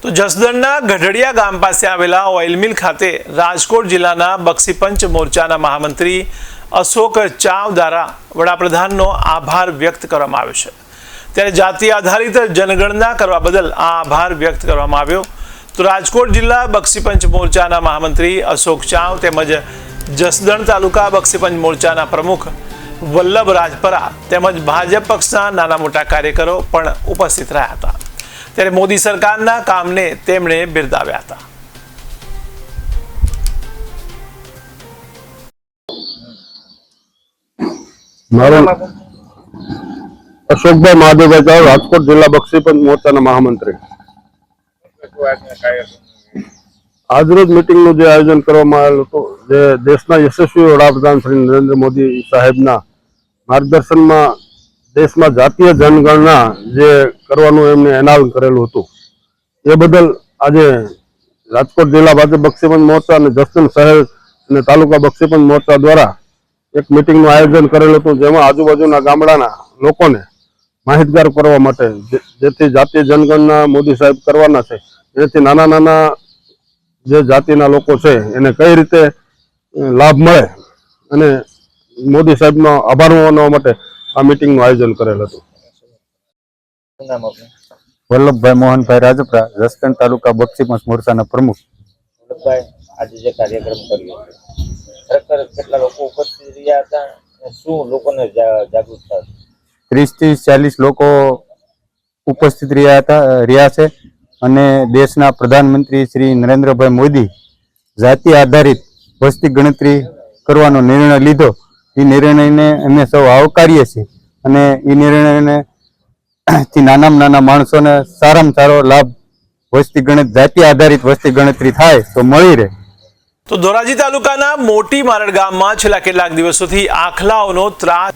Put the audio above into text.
તો જસદણના ગઢડિયા ગામ પાસે આવેલા ઓઇલ મિલ ખાતે રાજકોટ જિલ્લાના બક્ષીપંચ મોરચાના મહામંત્રી અશોક ચાવ દ્વારા વડાપ્રધાનનો આભાર વ્યક્ત કરવામાં આવ્યો છે। ત્યારે જાતિ આધારિત જનગણના કરવા બદલ આ આભાર વ્યક્ત કરવામાં આવ્યો। તો રાજકોટ જિલ્લા બક્ષીપંચ મોરચાના મહામંત્રી અશોક ચાવ તેમજ જસદણ તાલુકા બક્ષીપંચ મોરચાના પ્રમુખ વલ્લભ રાજપરા તેમજ ભાજપ પક્ષના નાના મોટા કાર્યકરો પણ ઉપસ્થિત રહ્યા હતા। ત્યારે મોદી સરકારના કામને તેમણે બિરદાવ્યા હતા। अशोकभाई महादेवभाई चाव, राजकोट जिला बक्षीपंच मोर्चा महामंत्री। आज रोज मीटिंग नु जे आयोजन करवामां आवेलुं हतुं, जे देशना यशस्वी वडाप्रधान श्री नरेंद्र मोदी साहेबना मार्गदर्शनमां देशमां जातीय जनगणना जे करवानुं एमणे एनाउंस करेलुं हतुं, ए बदल आज राजकोट जिला भाजप बक्षीपंच मोर्चा अने जसदण शहर अने तालुका बक्षीपंच मोर्चा द्वारा एक मीटिंग नु आयोजन करेलुं हतुं, जेमां आजुबाजुना गामडाना लोकोने माहितगार करवा माटे जेथी जातीय जनगणना मोदी साहेब करवाना छे एनाथी नाना नाना जे जातिना लोको छे एने कई रीते लाभ मळे अने मोदी साहेबनो आभार मानवा माटे आ मीटिंग नु आयोजन करेल हतुं। वल्लभभाई मोहनभाई राजपरा, जसदण तालुका बक्षीपंच मोर्चाना प्रमुख। वल्लभभाई आज जे कार्यक्रम कर्यो खरेखर કેટલા લોકો ઉપસ્થિત રહ્યા હતા અને શું લોકોને જાગૃતતા 30 થી 40 લોકો ઉપસ્થિત રહ્યા છે અને દેશના પ્રધાનમંત્રી શ્રી નરેન્દ્રભાઈ મોદી જાતિ આધારિત વસ્તી ગણતરી કરવાનો નિર્ણય લીધો। એ નિર્ણયને અમે સૌ આવકારીએ છીએ અને એ નિર્ણયને થી નાનામાં નાના માણસોને સારામાં સારો લાભ વસ્તી ગણતરી જાતિ આધારિત વસ્તી ગણતરી થાય તો મળી રહે। તો ધોરાજી તાલુકાના મોટી મારડ ગામમાં છેલ્લા કેટલાક દિવસોથી આખલાઓનો ત્રાસ